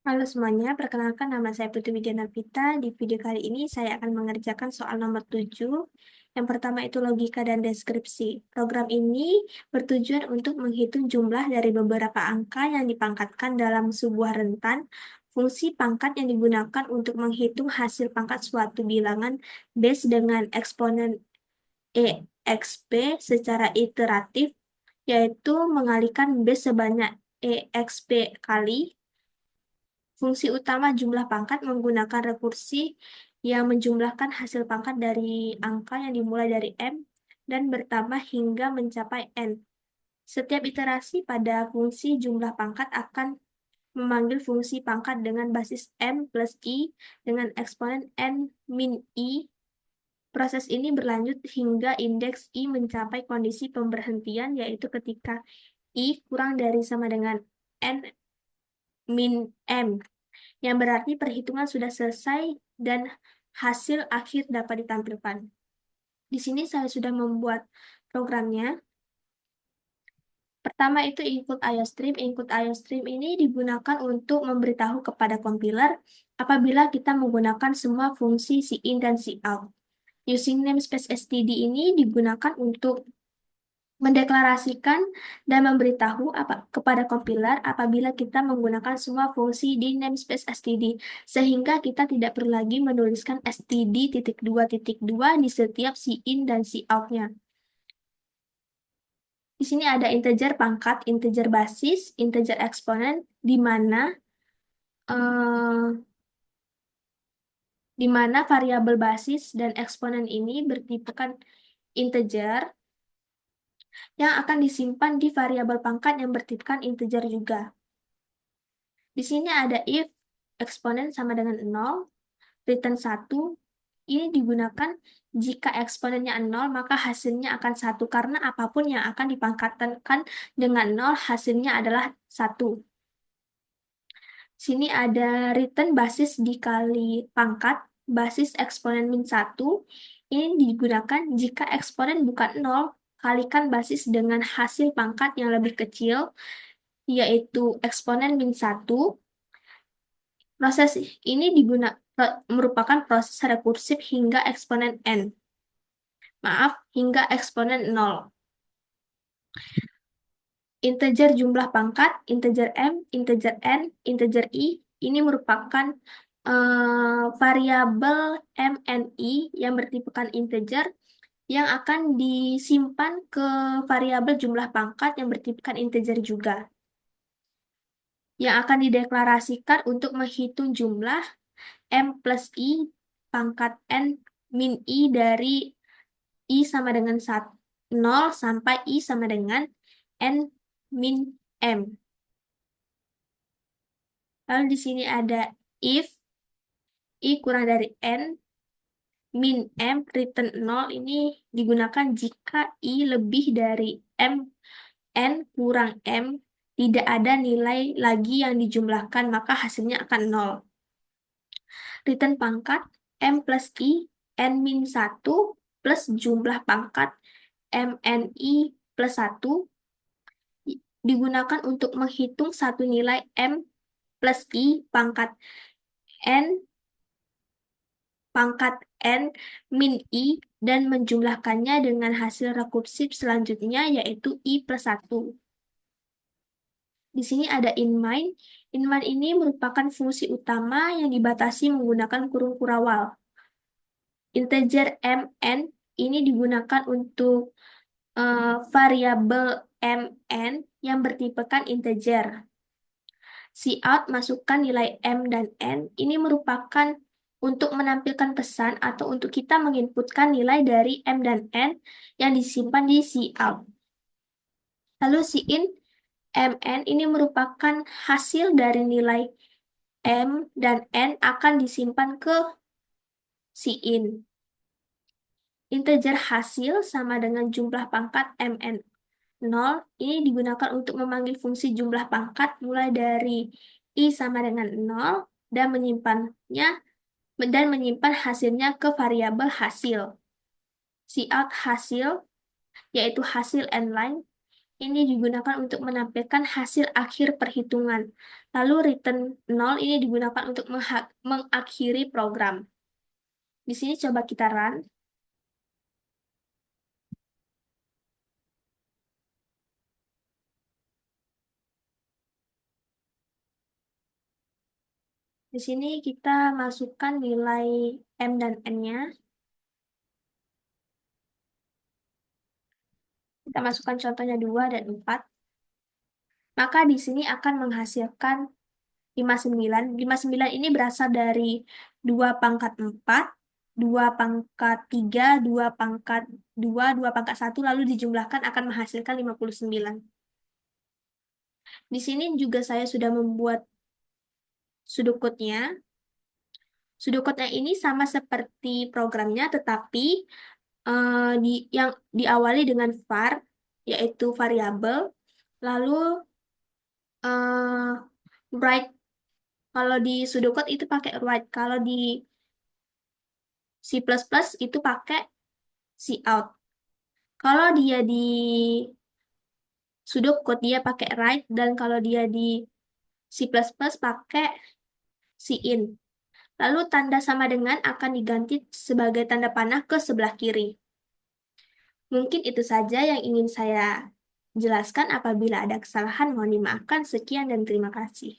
Halo semuanya, perkenalkan nama saya Putri Widianavita. Di video kali ini saya akan mengerjakan soal nomor 7. Yang pertama itu logika dan deskripsi. Program ini bertujuan untuk menghitung jumlah dari beberapa angka yang dipangkatkan dalam sebuah rentan. Fungsi pangkat yang digunakan untuk menghitung hasil pangkat suatu bilangan base dengan eksponen EXP secara iteratif, yaitu mengalihkan base sebanyak EXP kali. Fungsi utama jumlah pangkat menggunakan rekursi yang menjumlahkan hasil pangkat dari angka yang dimulai dari M dan bertambah hingga mencapai N. Setiap iterasi pada fungsi jumlah pangkat akan memanggil fungsi pangkat dengan basis M plus I dengan eksponen N min I. Proses ini berlanjut hingga indeks I mencapai kondisi pemberhentian, yaitu ketika I kurang dari sama dengan N min M, yang berarti perhitungan sudah selesai dan hasil akhir dapat ditampilkan. Di sini saya sudah membuat programnya. Pertama itu input IOStream. Input IOStream ini digunakan untuk memberitahu kepada compiler apabila kita menggunakan semua fungsi cin dan cout. Using namespace std ini digunakan untuk mendeklarasikan dan memberitahu kepada compiler apabila kita menggunakan semua fungsi di namespace std, sehingga kita tidak perlu lagi menuliskan std.2.2 di setiap cin dan cout-nya. Di sini ada integer pangkat, integer basis, integer eksponen, eh, di mana variabel basis dan eksponen ini bertipekan integer yang akan disimpan di variabel pangkat yang bertipekan integer juga. Di sini ada if eksponen sama dengan 0, return 1. Ini digunakan jika eksponennya 0, maka hasilnya akan 1, karena apapun yang akan dipangkatkan dengan 0, hasilnya adalah 1. Sini ada return basis dikali pangkat, basis eksponen min 1. Ini digunakan jika eksponen bukan 0, kalikan basis dengan hasil pangkat yang lebih kecil, yaitu eksponen min 1. Proses ini merupakan proses rekursif hingga eksponen n. Maaf, hingga eksponen 0. Integer jumlah pangkat, integer m, integer n, integer i, ini merupakan variabel mni yang bertipekan integer yang akan disimpan ke variabel jumlah pangkat yang bertipekan integer juga, yang akan dideklarasikan untuk menghitung jumlah M plus I pangkat N min I dari I sama dengan 0 sampai I sama dengan N min M. Lalu di sini ada if I kurang dari N min M return 0, ini digunakan jika I lebih dari M, N kurang M, tidak ada nilai lagi yang dijumlahkan, maka hasilnya akan 0. Return pangkat M plus I N min 1 plus jumlah pangkat MNI plus 1 digunakan untuk menghitung satu nilai M plus I N pangkat N min I dan menjumlahkannya dengan hasil rekursif selanjutnya, yaitu I plus 1. Di sini ada inMine. InMine ini merupakan fungsi utama yang dibatasi menggunakan kurung kurawal. Integer mn ini digunakan untuk variabel mn yang bertipekan integer. Cout masukkan nilai m dan n, ini merupakan untuk menampilkan pesan atau untuk kita menginputkan nilai dari m dan n yang disimpan di cout. Lalu cin mn ini merupakan hasil dari nilai m dan n akan disimpan ke cin. Integer hasil sama dengan jumlah pangkat mn 0, ini digunakan untuk memanggil fungsi jumlah pangkat mulai dari I sama dengan 0 dan menyimpan hasilnya ke variabel hasil. Cout hasil, yaitu hasil n line, ini digunakan untuk menampilkan hasil akhir perhitungan. Lalu return 0 ini digunakan untuk mengakhiri program. Di sini coba kita run. Di sini kita masukkan nilai M dan N-nya. Kita masukkan contohnya 2 dan 4. Maka di sini akan menghasilkan 59. 59 ini berasal dari 2 pangkat 4, 2 pangkat 3, 2 pangkat 2, 2 pangkat 1, lalu dijumlahkan akan menghasilkan 59. Di sini juga saya sudah membuat sudokode-nya. Sudokode-nya ini sama seperti programnya, tetapi yang diawali dengan var, yaitu variabel, lalu write. Kalau di pseudocode itu pakai write, kalau di C++ itu pakai cout. Kalau dia di pseudocode dia pakai write, dan kalau dia di C++ pakai cin. Lalu tanda sama dengan akan diganti sebagai tanda panah ke sebelah kiri. Mungkin itu saja yang ingin saya jelaskan. Apabila ada kesalahan, mohon dimaafkan. Sekian dan terima kasih.